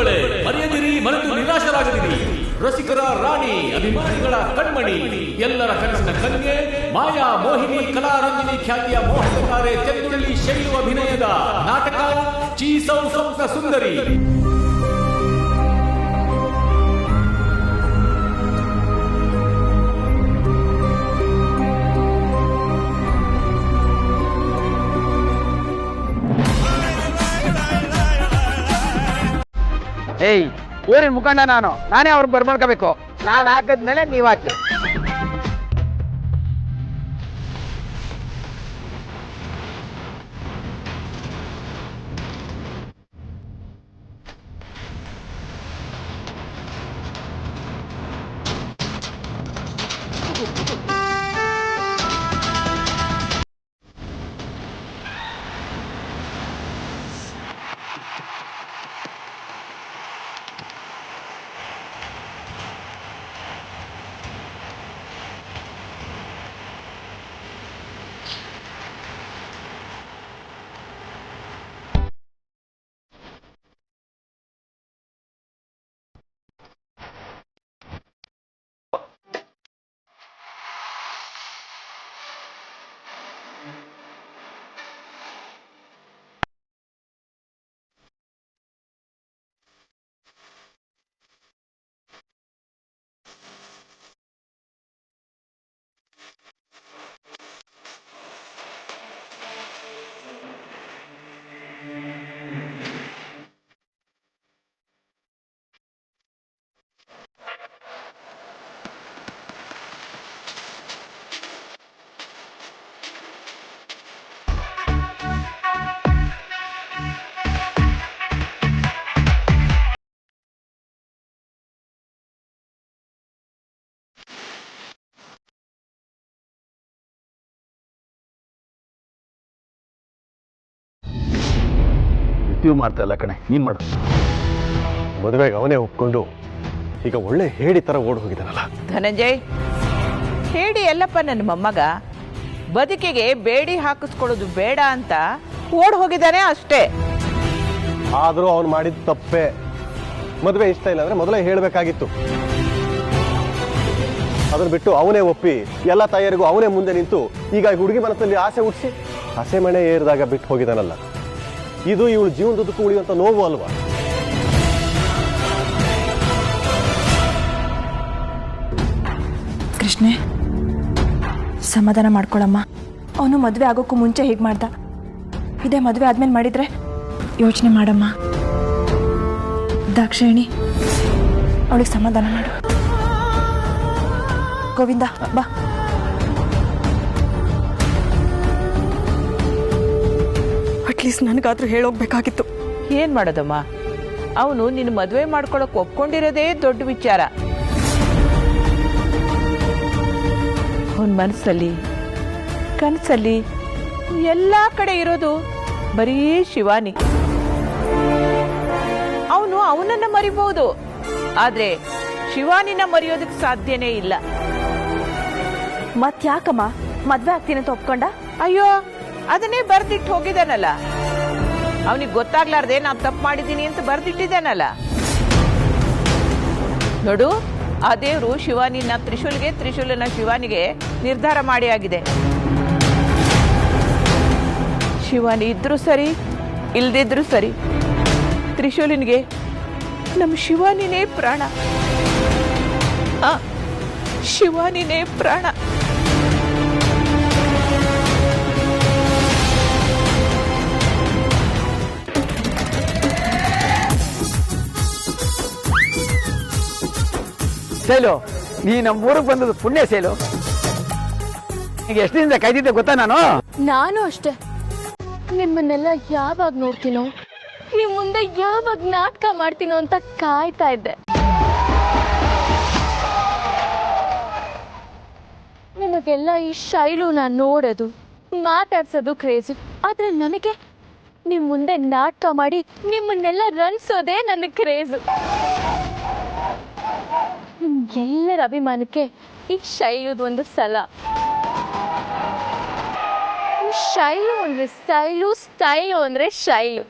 ಬಂಧುಗಳೇ, ಮರೆಯದಿರಿ, ಮರೆತು ನಿರಾಶರಾಗದಿರಿ. ರಸಿಕರ ರಾಣಿ, ಅಭಿಮಾನಿಗಳ ಕಣ್ಮಣಿ, ಎಲ್ಲರ ಕನಸಿನ ಕನ್ಯೆ, ಮಾಯಾ ಮೋಹಿನಿ ಕಲಾರಂಜನಿ ಖ್ಯಾತಿಯ ಮೋಹನತಾರೆ ತೆರೆದುಳ್ಳಿ ಶೈಲು ಅಭಿನಯದ ನಾಟಕ ಚೀಸೌ ಸೌಸ ಸುಂದರಿ. ಏಯ್, ಊರಿನ ಮುಖಂಡ ನಾನೇ ಅವ್ರಿಗೆ ಬರ್ಮಾಡ್ಕೋಬೇಕು. ನಾನು ಹಾಕಿದ್ಮೇಲೆ ನೀವು ಹಾಕಿ. ಮಾಡ್ತಾ ಇಲ್ಲ ಕಣೆ, ನೀನ್ ಮಾಡು. ಮದುವೆಗೆ ಅವನೇ ಒಪ್ಕೊಂಡು ಈಗ ಒಳ್ಳೆ ಹೇಡಿ ತರ ಓಡ್ ಹೋಗಿದ್ದಾನಲ್ಲ. ಧನಂಜಯ್, ಹೇಳಿ ಎಲ್ಲಪ್ಪ ನನ್ನ ಮೊಮ್ಮಗ ಬದುಕಿಗೆ ಬೇಡಿ ಹಾಕಿಸ್ಕೊಳ್ಳೋದು ಬೇಡ ಅಂತ ಓಡ್ ಹೋಗಿದ್ದಾನೆ ಅಷ್ಟೇ. ಆದ್ರೂ ಅವನು ಮಾಡಿದ ತಪ್ಪೆ. ಮದುವೆ ಇಷ್ಟ ಇಲ್ಲ ಅಂದ್ರೆ ಮೊದಲೇ ಹೇಳ್ಬೇಕಾಗಿತ್ತು. ಅದನ್ನ ಬಿಟ್ಟು ಅವನೇ ಒಪ್ಪಿ ಎಲ್ಲ ತಾಯಿಯರಿಗೂ ಅವನೇ ಮುಂದೆ ನಿಂತು ಈಗ ಹುಡುಗಿ ಮನಸ್ಸಲ್ಲಿ ಆಸೆ ಹುಟ್ಟಿಸಿ ಹಸೆ ಮಣೆ ಏರಿದಾಗ ಬಿಟ್ಟು ಹೋಗಿದ್ದಾನಲ್ಲ. ಇದು ಇವಳು ಜೀವನದುದ್ದಕ್ಕೂ ಉಳಿಯುವಂತ ನೋವು ಅಲ್ವಾ? ಕೃಷ್ಣೆ, ಸಮಾಧಾನ ಮಾಡ್ಕೊಳಮ್ಮ. ಅವನು ಮದುವೆ ಆಗೋಕ್ಕೂ ಮುಂಚೆ ಹೀಗೆ ಮಾಡ್ದ. ಇದೇ ಮದುವೆ ಆದ್ಮೇಲೆ ಮಾಡಿದ್ರೆ ಯೋಚನೆ ಮಾಡಮ್ಮ. ದಾಕ್ಷಾಯಿಣಿ, ಅವಳಿಗೆ ಸಮಾಧಾನ ಮಾಡು. ಗೋವಿಂದ, ಬಾ. ಅಟ್ಲೀಸ್ಟ್ ನನಗಾದ್ರೂ ಹೇಳೋಗ್ಬೇಕಾಗಿತ್ತು. ಏನ್ ಮಾಡೋದಮ್ಮ, ಅವನು ನಿನ್ನ ಮದುವೆ ಮಾಡ್ಕೊಳಕ್ ಒಪ್ಕೊಂಡಿರೋದೇ ದೊಡ್ಡ ವಿಚಾರ. ಅವನ ಮನಸ್ಸಲ್ಲಿ ಕನಸಲ್ಲಿ ಎಲ್ಲಾ ಕಡೆ ಇರೋದು ಬರೀ ಶಿವಾನಿ. ಅವನು ಅವನನ್ನ ಮರಿಬಹುದು, ಆದ್ರೆ ಶಿವಾನಿನ ಮರೆಯೋದಕ್ಕೆ ಸಾಧ್ಯನೇ ಇಲ್ಲ. ಮತ್ಯಾಕಮ್ಮ ಮದ್ವೆ ಆಗ್ತೀನಿ ಅಂತ ಒಪ್ಕೊಂಡ? ಅಯ್ಯೋ, ಅದನ್ನೇ ಬರ್ದಿಟ್ಟು ಹೋಗಿದ್ದಾನಲ್ಲ. ಅವನಿಗೆ ಗೊತ್ತಾಗ್ಲಾರ್ದೆ ನಾನು ತಪ್ಪು ಮಾಡಿದ್ದೀನಿ ಅಂತ ಬರ್ದಿಟ್ಟಿದ್ದಾನಲ್ಲ. ನೋಡು, ಆ ದೇವ್ರು ಶಿವಾನಿನ ತ್ರಿಶೂಲ್ಗೆ, ತ್ರಿಶೂಲನ ಶಿವಾನಿಗೆ ನಿರ್ಧಾರ ಮಾಡಿ ಆಗಿದೆ. ಶಿವಾನಿ ಇದ್ರು ಸರಿ, ಇಲ್ದಿದ್ರು ಸರಿ, ತ್ರಿಶೂಲನಿಗೆ ನಮ್ಮ ಶಿವಾನಿನೇ ಪ್ರಾಣ. ಶಿವಾನಿನೇ ಪ್ರಾಣ. ಸೇಲು, ನೀ ನಮ್ಮ ಊರಿಗೆ ಬಂದದ್ದು ಪುಣ್ಯ ಸೇಲು. ಈಗ ಎಷ್ಟು ದಿನದಿಂದ ಕಾಯ್ದಿದ್ದೆ ಗೊತ್ತಾ ನಾನು ಅಷ್ಟೇ. ನಿಮ್ಮನ್ನೆಲ್ಲ ಯಾವಾಗ ನೋಡ್ತೀನೋ, ನಿಮ್ ಮುಂದೆ ಯಾವಾಗ ನಾಟಕ ಮಾಡ್ತೀನೋ ಅಂತ ಕಾಯ್ತಾ ಇದ್ದೆ. ನಿಮಗೆಲ್ಲ ಈ ಶೈಲುನ ನೋಡೋದು, ಮಾತಾಡ್ಸೋದು ಕ್ರೇಜಿ. ಆದ್ರೆ ನನಗೆ ನಿಮ್ ಮುಂದೆ ನಾಟಕ ಮಾಡಿ ನಿಮ್ಮನ್ನೆಲ್ಲ ರನ್ಸೋದೇ ನನ್ನ ಕ್ರೇಜು. ಎಲ್ಲರ ಅಭಿಮಾನಕ್ಕೆ ಈ ಶೈಲುದು ಒಂದು ಸಲ. ಶೈಲು ಅಂದ್ರೆ ಸ್ಟೈಲು, ಸ್ಟೈಲು ಅಂದ್ರೆ ಶೈಲು.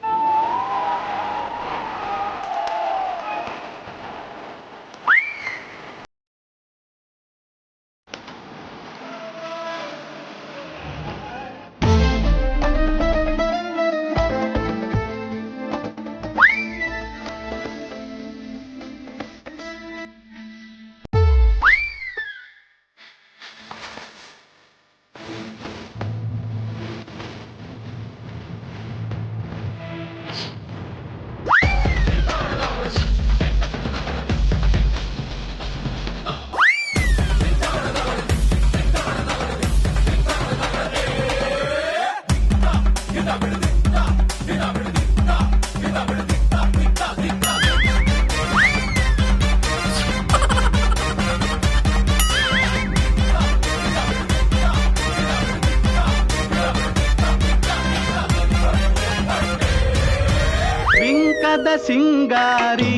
ಬಿಂಕದ ಸಿಂಗಾರಿ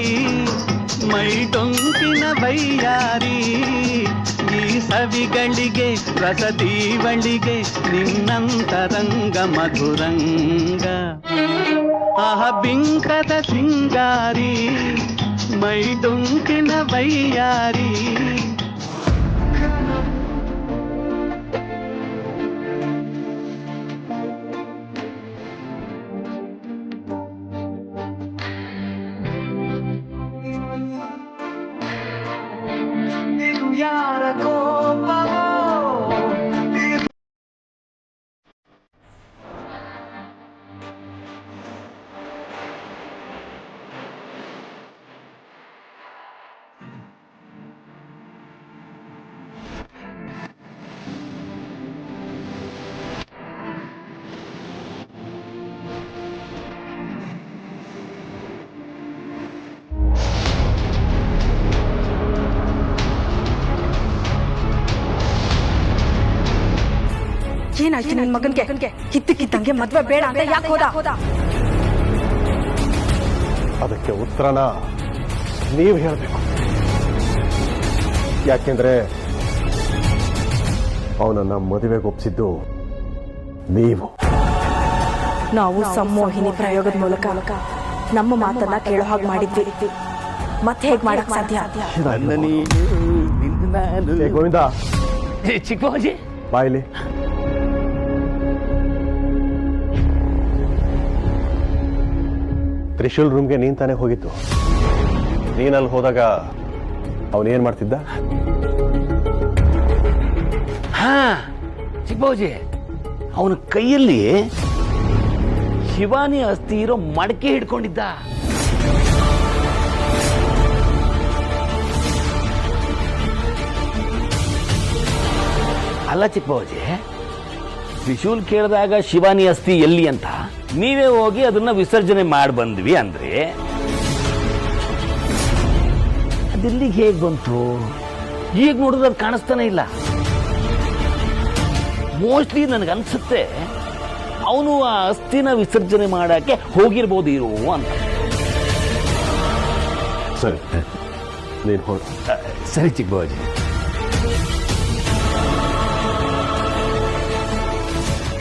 ಮೈ ಡೊಂಕಿನ ಬೈಯಾರಿ ಈ ಸವಿಗಳಿಗೆ ರಸದೀವಳಿಗೆ ನಿನ್ನಂತರಂಗ ಮಧುರಂಗ ಆಹ ಬಿಂಕದ ಸಿಂಗಾರಿ ಮೈ ಡೊಂಕಿನ ಬೈಯಾರಿ ಯಾರ ಕೋಪವೋ ಏನಾಯ್ತು ನನ್ನ ಮಗನ್ಗೆ ಇದ್ದಕ್ಕಿದ್ದಂಗೆ ಮದ್ವೆ ಬೇಡ ಅಂತ ಯಾಕೆ ಹೋದ? ಅದಕ್ಕೆ ಉತ್ತರನ ನೀವು ಹೇಳಬೇಕು. ಯಾಕೆಂದ್ರೆ ಅವನನ್ನ ಮದುವೆಗೆ ಒಪ್ಪಿಸಿದ್ದು ನೀವು. ನಾವು ಸಂಮೋಹಿನಿ ಪ್ರಯೋಗದ ಮೂಲಕ ನಮ್ಮ ಮಾತನ್ನ ಕೇಳೋ ಹಾಗೆ ಮಾಡಿದ್ವಿ. ಮತ್ತೆ ಹೇಗ್ ಮಾಡಕ್ ಸಾಧ್ಯ? ಏ ಗೋವಿಂದ, ಚಿಕ್ಕಬಾಜಿ ಬಾಯಿಲಿ. ತ್ರಿಶೂಲ್ ರೂಮ್ಗೆ ನೀನ್ ತಾನೇ ಹೋಗಿತ್ತು. ನೀನಲ್ಲಿ ಹೋದಾಗ ಅವನೇನ್ ಮಾಡ್ತಿದ್ದ? ಹಾ ಚಿಕ್ಕಬಾಜಿ, ಅವನ ಕೈಯಲ್ಲಿ ಶಿವಾನಿ ಅಸ್ಥಿ ಇರೋ ಮಡಕೆ ಹಿಡ್ಕೊಂಡಿದ್ದ. ಅಲ್ಲ ಚಿಕ್ಕಬಾಜಿ, ತ್ರಿಶೂಲ್ ಕೇಳಿದಾಗ ಶಿವಾನಿ ಅಸ್ಥಿ ಎಲ್ಲಿ ಅಂತ ನೀವೇ ಹೋಗಿ ಅದನ್ನ ವಿಸರ್ಜನೆ ಮಾಡಿ ಬಂದ್ವಿ ಅಂದ್ರೆ ಅದಿಲ್ಲಿಗೆ ಹೇಗ್ ಬಂತು? ಈಗ ನೋಡಿದ್ರೆ ಅದು ಕಾಣಿಸ್ತಾನೆ ಇಲ್ಲ. ಮೋಸ್ಟ್ಲಿ ನನಗನ್ಸುತ್ತೆ ಅವನು ಆ ಅಸ್ಥಿನ ವಿಸರ್ಜನೆ ಮಾಡಕ್ಕೆ ಹೋಗಿರ್ಬೋದು ಇರೋ ಅಂತ. ಸರಿ, ನೀನ್ ಹೋದ. ಸರಿ ಚಿಕ್ಕಬಾಜಿ.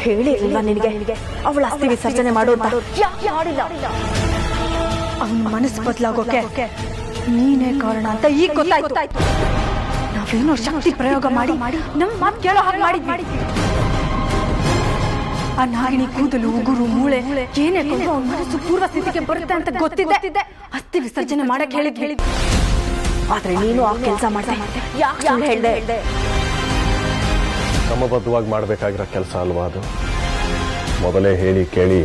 ಹೇಳಿಲ್ಲ ನಿನಗೆ ಅವಳ ಅಸ್ಥಿ ವಿಸರ್ಜನೆ ಮಾಡು ಅಂತ? ಅವನ ಮನಸ್ಸು ಬದಲಾಗೋಕೆ ನೀನೇ ಕಾರಣ ಅಂತ ಈಗ ಗೊತ್ತಾಯ್ತು. ನಾವೇನೋ ಶಕ್ತಿ ಪ್ರಯೋಗ ಮಾಡಿ ನಮ್ಮ ಮಾತು ಕೇಳೋ ಹಾಗೆ ಮಾಡಿದ್ವಿ. ಆ ನಾಗಿಣಿ ಕೂದಲು, ಉಗುರು, ಮೂಳೆ ಏನೇ ಕೊಂಡ್ರು ಅವನ ಮನಸ್ಸು ಪೂರ್ವ ಸ್ಥಿತಿಗೆ ಬರುತ್ತೆ ಅಂತ ಗೊತ್ತಿದ್ದೆ ಅಸ್ಥಿ ವಿಸರ್ಜನೆ ಮಾಡಕ್ ಹೇಳಿದ್. ಆದ್ರೆ ನೀನು ಆ ಕೆಲಸ ಮಾಡ್ದೆ. ಯಾಕೆ ಹೇಳ್ದೆ? ಕ್ರಮಬದ್ಧವಾಗಿ ಮಾಡಬೇಕಾಗಿರೋ ಕೆಲಸ ಅಲ್ವಾ ಅದು? ಮೊದಲೇ ಹೇಳಿ ಕೇಳಿ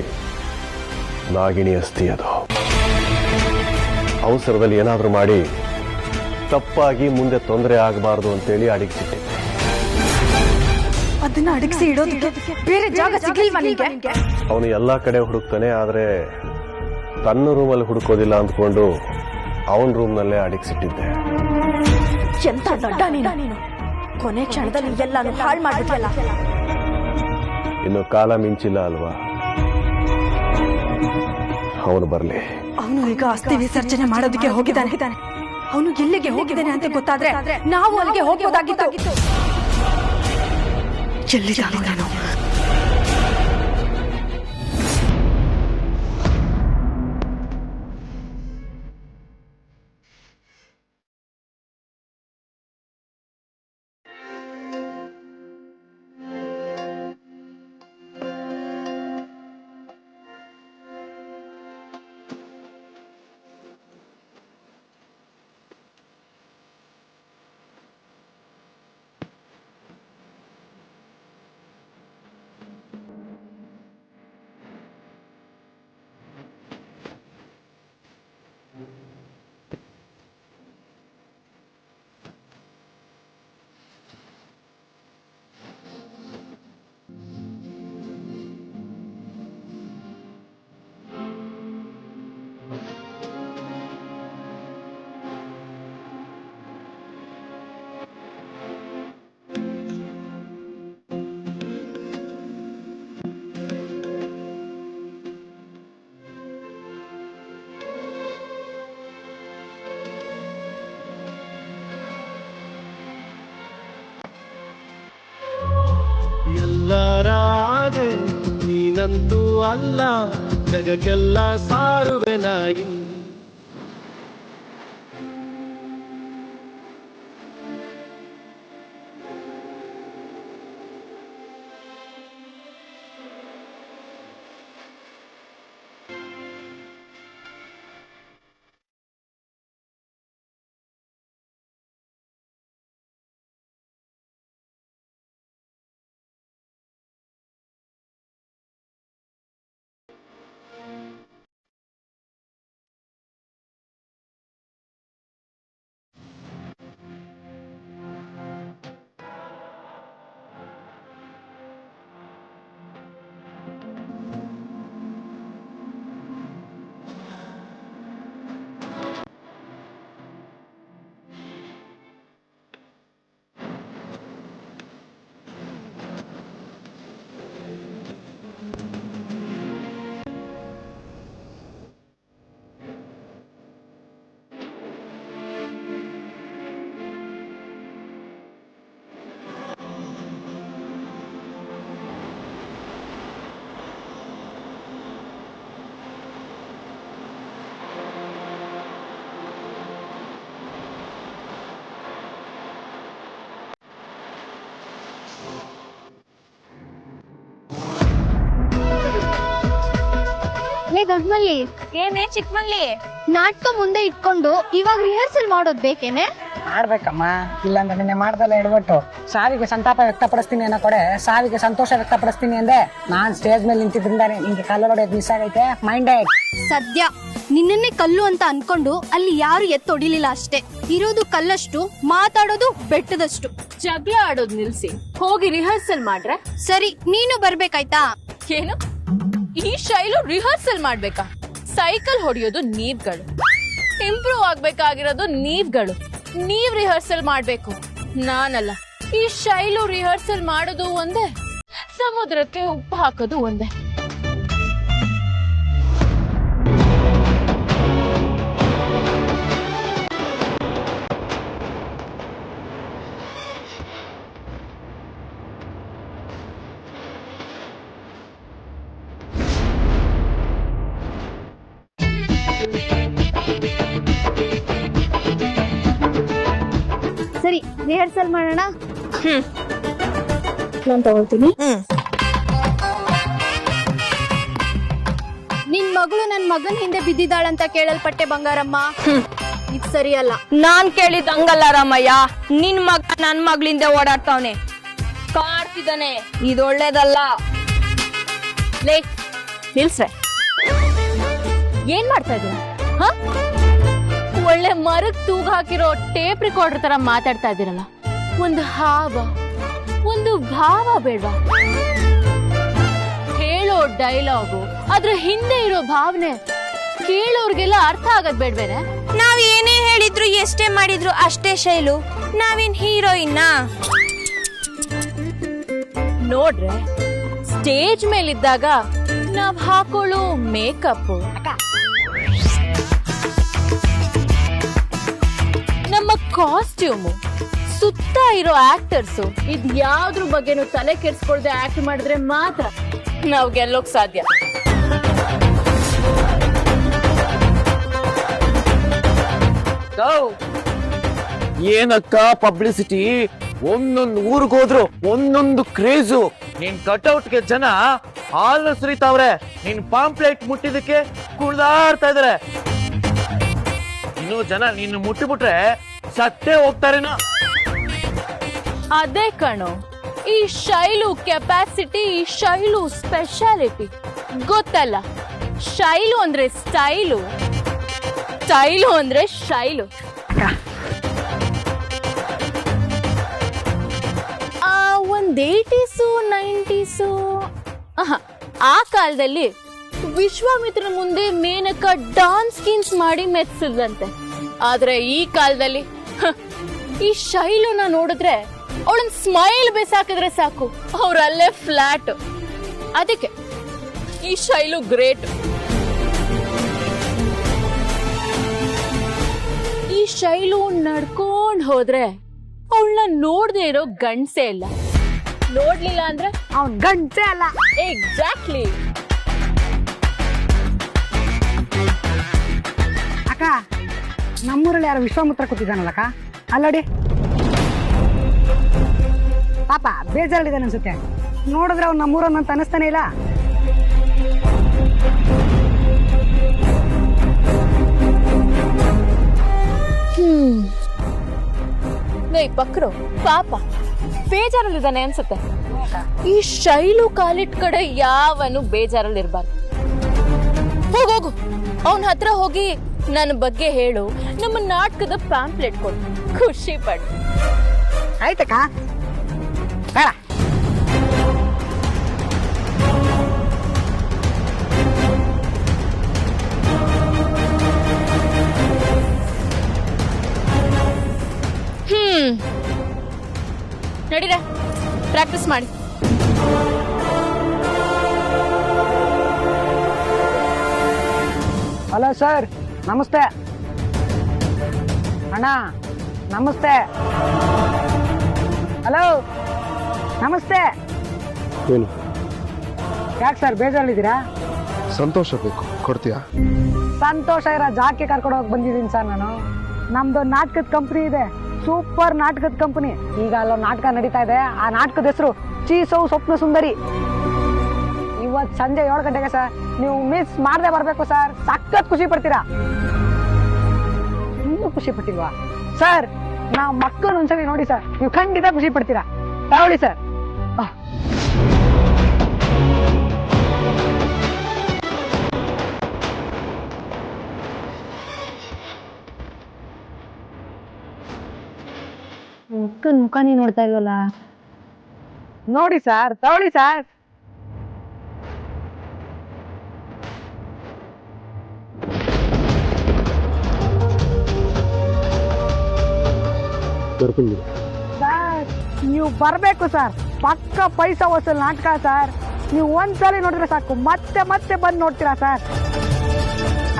ನಾಗಿಣಿ ಅಸ್ಥಿ ಅದು. ಅವಸರದಲ್ಲಿ ಏನಾದರೂ ಮಾಡಿ ತಪ್ಪಾಗಿ ಮುಂದೆ ತೊಂದರೆ ಆಗಬಾರ್ದು ಅಂತೇಳಿ ಅಡಗಿಸಿಟ್ಟಿದ್ದೆ. ಅದನ್ನ ಅಡಗಿಸಿ ಇಡೋದಕ್ಕೆ ಬೇರೆ ಜಾಗ ಸಿಗ್ಲಿಲ್ವಾ ನಿನಗೆ? ಅವನು ಎಲ್ಲಾ ಕಡೆ ಹುಡುಕ್ತಾನೆ, ಆದ್ರೆ ತನ್ನ ರೂಮಲ್ಲಿ ಹುಡುಕೋದಿಲ್ಲ ಅಂದ್ಕೊಂಡು ಅವನ ರೂಮ್ನಲ್ಲೇ ಅಡಗಿಸಿಟ್ಟಿದ್ದೆ. ಎಂತ ದಡ್ಡ ನೀನು! ಕೊನೆ ಕ್ಷಣದಲ್ಲಿ ಎಲ್ಲಾನು ಹಾಳು ಮಾಡ್ಬಿಟ್ಟಲ್ಲ. ಇನ್ನು ಕಾಲ ಮಿಂಚಿಲ್ಲ ಅಲ್ವಾ? ಅವನು ಬರ್ಲಿ. ಅವನು ಈಗ ಅಸ್ಥಿ ವಿಸರ್ಜನೆ ಮಾಡೋದಕ್ಕೆ ಹೋಗಿದ್ದಾನೆ. ಅವನು ಎಲ್ಲಿಗೆ ಹೋಗಿದ್ದಾನೆ ಅಂತ ಗೊತ್ತಾದ್ರೆ ನಾವು ಅಲ್ಲಿಗೆ ಹೋಗೋದಾಗಿತ್ತು. ಎಲ್ಲಿದ್ದಾನೆ ನಾನು? ನೀನಂತೂ ಅಲ್ಲ ಜಗಕ್ಕೆಲ್ಲ ಸಾರುವೆ ನಾಯಿ. ದೊಡ್ಡಮಲ್ಲಿ ಏನೇ ಚಿಕ್ಕಮಲ್ಲಿ ನಾಟಕ ಮುಂದೆ ಇಟ್ಕೊಂಡು ಇವಾಗ ರಿಹರ್ಸಲ್ ಮಾಡೋದ್ ಬೇಕೇನೆ? ಮಾಡ್ಬೇಕಮ್ಮ, ಇಲ್ಲಾಂದ್ರೆ ನಿನ್ನೆ ಮಾಡ್ದಲ್ಲ ಎಡ್ಬಿಟ್ಟು ಸಾವಿಗೆ ಸಂತಾಪ ವ್ಯಕ್ತಪಡಿಸ್ತೀನಿ ಅನ್ನೋ ಕಡೆ ಸಾವಿಗೆ ಸಂತೋಷ ವ್ಯಕ್ತಪಡಿಸ್ತೀನಿ ಅಂದೆ. ನಾನ್ ಸ್ಟೇಜ್ ಮೇಲೆ ನಿಂತಿದ್ರಿಂದಾನೆ ನಿಂಗೆ ಕಲ್ಲೊಡೆಯೋದು ಮಿಸ್ ಆಗೈತೆ. ಮೈಂಡೆಡ್ ಸದ್ಯ ನಿನ್ನನ್ನೇ ಕಲ್ಲು ಅಂತ ಅನ್ಕೊಂಡು ಅಲ್ಲಿ ಯಾರು ಎತ್ತೊಡಿಲಿಲ್ಲ ಅಷ್ಟೇ. ಇರೋದು ಕಲ್ಲಷ್ಟು, ಮಾತಾಡೋದು ಬೆಟ್ಟದಷ್ಟು. ಜಗಳ ಆಡೋದ್ ನಿಲ್ಸಿ ಹೋಗಿ ರಿಹರ್ಸಲ್ ಮಾಡ್ರೆ ಸರಿ, ನೀನು ಬರ್ಬೇಕಾಯ್ತಾ? ಏನು ಈ ಶೈಲು ರಿಹರ್ಸಲ್ ಮಾಡ್ಬೇಕಾ? ಸೈಕಲ್ ಹೊಡೆಯೋದು ನೀವ್ಗಳು, ಇಂಪ್ರೂವ್ ಆಗ್ಬೇಕಾಗಿರೋದು ನೀವ್ಗಳು. ನೀವ್ ರಿಹರ್ಸಲ್ ಮಾಡ್ಬೇಕು, ನಾನಲ್ಲ. ಈ ಶೈಲು ರಿಹರ್ಸಲ್ ಮಾಡೋದು ಒಂದೇ, ಸಮುದ್ರಕ್ಕೆ ಉಪ್ಪು ಹಾಕೋದು ಒಂದೇ. ಸರಿ, ರಿಹರ್ಸಲ್ ಮಾಡೋಣ. ನಾನು ತಗೊಳ್ತೀನಿ. ನಿನ್ ಮಗಳು ನನ್ ಮಗನ್ ಹಿಂದೆ ಬಿದ್ದಿದ್ದಾಳಂತ ಕೇಳಲ್ಪಟ್ಟೆ ಬಂಗಾರಮ್ಮ. ಇದ್ ಸರಿಯಲ್ಲ. ನಾನ್ ಕೇಳಿದ್ ಹಂಗಲ್ಲ ರಾಮಯ್ಯ, ನಿನ್ ಮಗ ನನ್ ಮಗಳಿಂದ ಓಡಾಡ್ತಾವನೆ, ಕಾಡ್ತಿದ್ದಾನೆ. ಇದು ಒಳ್ಳೇದಲ್ಲ. ಲೇ ನಿಲ್ಸ್ರೆ, ಏನ್ ಮಾಡ್ತಾ ಇದ್ದೀರ? ಒಳ್ಳೆ ಮರಕ್ ತೂಗ್ ಹಾಕಿರೋ ಟೇಪ್ ರಿಕಾರ್ಡರ್ ತರ ಮಾತಾಡ್ತಾ ಇದ್ದೀರಲ್ಲ. ಒಂದು ಹಾವ, ಒಂದು ಭಾವ ಬೇಡ್ವಾ? ಹೇಳೋ ಡೈಲಾಗು, ಅದ್ರ ಹಿಂದೆ ಇರೋ ಭಾವನೆ ಕೇಳೋರ್ಗೆಲ್ಲ ಅರ್ಥ ಆಗದ್ ಬೇಡ್ವೇನೆ? ನಾವ್ ಏನೇ ಹೇಳಿದ್ರು ಎಷ್ಟೇ ಮಾಡಿದ್ರು ಅಷ್ಟೇ ಶೈಲು, ನಾವೇನ್ ಹೀರೋಯಿನ್ನ? ನೋಡ್ರೆ, ಸ್ಟೇಜ್ ಮೇಲಿದ್ದಾಗ ನಾವ್ ಹಾಕೊಳ್ಳೋ ಮೇಕಪ್, ನಮ್ಮ ಕಾಸ್ಟ್ಯೂಮು, ಸುತ್ತ ಇರೋ ಆಕ್ಟರ್ಸು, ಇದ್ ಯಾವ್ದ್ರ ಬಗ್ಗೆನೂ ತಲೆ ಕೆಡ್ಸ್ಕೊಳ್ದೆ ಆಕ್ಟ್ ಮಾಡಿದ್ರೆ ಮಾತ್ರ ನಾವ್ ಗೆಲ್ಲೋಕ್ ಸಾಧ್ಯ. ಏನಕ್ಕ ಪಬ್ಲಿಸಿಟಿ, ಒಂದೊಂದು ಊರಿಗೆ ಹೋದ್ರು ಒಂದೊಂದು ಕ್ರೇಜು. ನಿನ್ ಕಟ್ಔಟ್ಗೆ ಜನ ಹಾಲು ಸುರಿತಾವ್ರೆ, ನಿನ್ ಪಾಂಪ್ಲೆಟ್ ಮುಟ್ಟಿದಕ್ಕೆ ಕುಣಿದಾಡ್ತಾ ಇದಾರೆ. ಇನ್ನೂ ಜನ ನಿನ್ನ ಮುಟ್ಟಿಬಿಟ್ರೆ ಸತ್ತೇ ಹೋಗ್ತಾರೇನೋ. ಅದೇ ಕಣೋ ಈ ಶೈಲು ಕೆಪಾಸಿಟಿ, ಈ ಶೈಲು ಸ್ಪೆಷಾಲಿಟಿ ಗೊತ್ತಲ್ಲ. ಶೈಲು ಅಂದ್ರೆ ಸ್ಟೈಲು, ಸ್ಟೈಲು ಅಂದ್ರೆ ಶೈಲು. ಒಂದ್ 80s 90s ಆ ಕಾಲದಲ್ಲಿ ವಿಶ್ವಾಮಿತ್ರ ಮುಂದೆ ಮೇನಕ ಡಾನ್ಸ್ ಸ್ಕಿನ್ಸ್ ಮಾಡಿ ಮೆಚ್ಚಿದ್ರಂತೆ. ಆದ್ರೆ ಈ ಕಾಲದಲ್ಲಿ ಈ ಶೈಲುನ ನೋಡಿದ್ರೆ ಅವಳನ್ ಸ್ಮೈಲ್ ಬೇಸಾಕಿದ್ರೆ ಸಾಕು, ಅವ್ರಲ್ಲೇ ಫ್ಲಾಟ್. ಅದಕ್ಕೆ ಈ ಶೈಲು ಗ್ರೇಟ್. ಈ ಶೈಲು ನಡ್ಕೊಂಡ್ ಹೋದ್ರೆ ಅವಳನ್ನ ನೋಡ್ದೆ ಇರೋ ಗಂಡ್ಸೇ ಇಲ್ಲ. ನೋಡ್ಲಿಲ್ಲ ಅಂದ್ರೆ ಅವ್ನ್ ಗಂಟೆ ಅಲ್ಲ. ಎಕ್ಸಾಕ್ಟ್ಲಿ. ಅಕ್ಕ ನಮ್ಮೂರಲ್ಲಿ ಯಾರು ವಿಶ್ವಾಮಿತ್ರ ಕೂತಿದ್ದಾನಲ್ಲಕ್ಕ ಅಲ್ಲಡಿ. ಪಾಪ ಬೇಜಾರಲ್ಲಿದ್ದಾನೆ ಅನ್ಸುತ್ತೆ. ನೋಡಿದ್ರೆ ಅವ್ನು ನಮ್ಮೂರನ್ನ ಅಂತ ಅನಿಸ್ತಾನೆ ಇಲ್ಲ. ಪಕ್ರು ಪಾಪ ಬೇಜಾರಲ್ಲಿದ್ದಾನೆ ಅನ್ಸುತ್ತೆ. ಈ ಶೈಲು ಕಾಲಿಟ್ ಕಡೆ ಯಾವನು ಬೇಜಾರಲ್ಲಿ ಇರ್ಬಾರ್ದು. ಹೋಗೋಗು ಅವನ ಹತ್ರ ಹೋಗಿ ನನ್ನ ಬಗ್ಗೆ ಹೇಳು, ನಮ್ಮ ನಾಟಕದ ಪ್ಯಾಂಪ್ಲೆಟ್ ಕೊಡು, ಖುಷಿ ಪಡು. ಆಯ್ತಕ್ಕ ಬೇಡ. ನಡೀರ ಪ್ರಾಕ್ಟೀಸ್ ಮಾಡಿ. ಹಲೋ ಸರ್, ನಮಸ್ತೆ. ಅಣ್ಣ ನಮಸ್ತೆ. ಹಲೋ ನಮಸ್ತೆ. ಏನು ಯಾಕೆ ಸರ್ ಬೇಜಾರಲ್ಲಿದ್ದೀರಾ? ಸಂತೋಷ ಬೇಕು, ಕೊಡ್ತೀಯಾ? ಸಂತೋಷ ಇರೋ ಜಾಕೆ ಕರ್ಕೊಂಡು ಹೋಗಿ ಬಂದಿದ್ದೀನಿ ಸರ್ ನಾನು. ನಮ್ದು ನಾಟಕದ ಕಂಪ್ನಿ ಇದೆ, ಸೂಪರ್ ನಾಟಕದ ಕಂಪನಿ. ಈಗ ಅಲ್ಲೊಂದು ನಾಟಕ ನಡೀತಾ ಇದೆ. ಆ ನಾಟಕದ ಹೆಸರು ಚೀಸೌ ಸ್ವಪ್ನ ಸುಂದರಿ. ಇವತ್ತು ಸಂಜೆ 7 ಗಂಟೆಗೆ ಸರ್. ನೀವು ಮಿಸ್ ಮಾಡದೆ ಬರಬೇಕು ಸರ್. ಸಖತ್ ಖುಷಿ ಪಡ್ತೀರಾ. ಇನ್ನೂ ಖುಷಿ ಪಟ್ಟಿಲ್ವಾ ಸರ್? ನಾವು ಮಕ್ಕಳು ಒಂದ್ಸರಿ ನೋಡಿ ಸರ್, ನೀವು ಖಂಡಿತ ಖುಷಿ ಪಡ್ತೀರಾ. ತಗೊಳ್ಳಿ ಸರ್. ಮುಖ ನೀ ನೋಡ್ತಾ ಇಲ್ವಲ್ಲ. ನೋಡಿ ಸರ್, ತಗೊಳ್ಳಿ ಸರ್. ಸರ್ ನೀವು ಬರ್ಬೇಕು ಸರ್. ಪಕ್ಕ ಪೈಸಾ ವಸೂಲ್ ನಾಟಕ ಸರ್. ನೀವು ಒಂದ್ಸಲಿ ನೋಡಿದ್ರೆ ಸಾಕು, ಮತ್ತೆ ಮತ್ತೆ ಬಂದು ನೋಡ್ತೀರಾ ಸರ್.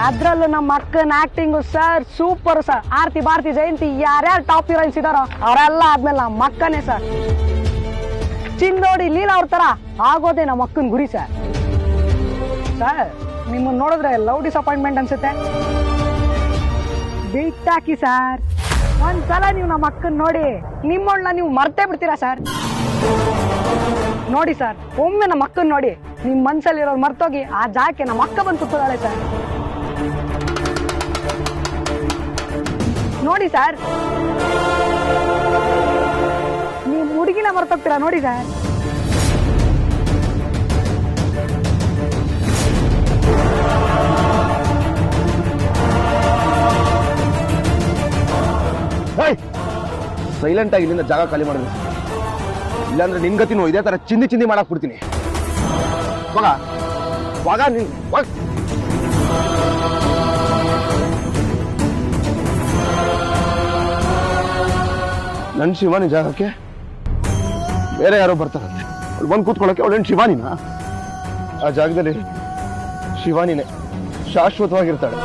ಅದ್ರಲ್ಲೂ ನಮ್ಮ ಅಕ್ಕನ ಆಕ್ಟಿಂಗು ಸರ್ ಸೂಪರ್ ಸರ್. ಆರ್ತಿ, ಭಾರತಿ, ಜಯಂತಿ ಯಾರ್ಯಾರು ಟಾಪ್ ಹೀರೋಯಿನ್ಸ್ ಇದಾರೋ ಅವರೆಲ್ಲ ಆದ್ಮೇಲೆ ನಮ್ಮ ಅಕ್ಕನೇ ಸರ್. ಚಿಂದೋಡಿ ಲೀಲಾ ಅವ್ರ ತರ ಆಗೋದೇ ನಮ್ಮ ಅಕ್ಕನ ಗುರಿ ಸರ್. ಸರ್ ನಿಮ್ಮನ್ನ ನೋಡಿದ್ರೆ ಲವ್ ಡಿಸಪಾಯಿಂಟ್ಮೆಂಟ್ ಅನ್ಸುತ್ತೆ. ಬಿಟ್ಟಾಕಿ ಸರ್. ಒಂದ್ಸಲ ನೀವು ನಮ್ಮ ಅಕ್ಕನ್ ನೋಡಿ ನಿಮ್ಮಣ್ಣ ನೀವು ಮರ್ತೇ ಬಿಡ್ತೀರಾ ಸರ್. ನೋಡಿ ಸರ್, ಒಮ್ಮೆ ನಮ್ಮ ಅಕ್ಕನ್ ನೋಡಿ ನಿಮ್ ಮನ್ಸಲ್ಲಿರೋರು ಮರ್ತೋಗಿ ಆ ಜಾಗಕ್ಕೆ ನಮ್ಮ ಅಕ್ಕ ಬಂದು ಕೂತ್ಕೊಳ್ಳಾಳೆ ಸರ್. ನೋಡಿ ಸರ್, ನೀವು ಹುಡುಗಿನ ಮರ್ತೋಗ್ತೀರಾ ನೋಡಿ ಸರ್. ಸೈಲೆಂಟ್ ಆಗಿ ಇಲ್ಲಿಂದ ಜಾಗ ಖಾಲಿ ಮಾಡಿದ್ರೆ, ಇಲ್ಲಾಂದ್ರೆ ನಿನ್ ಗತಿನೂ ಇದೇ ತರ ಚಿಂದಿ ಚಿಂದಿ ಮಾಡಕ್ ಬಿಡ್ತೀನಿ. ನನ್ ಶಿವಾನಿ ಜಾಗಕ್ಕೆ ಬೇರೆ ಯಾರೋ ಬರ್ತಾರಂತೆ. ಅಲ್ಲಿ ಬಂದು ಕೂತ್ಕೊಳ್ಳೋಕೆ ಅವಳೇನು ಶಿವಾನಿನ? ಆ ಜಾಗದಲ್ಲಿ ಶಿವಾನಿನೇ ಶಾಶ್ವತವಾಗಿರ್ತಾಳೆ.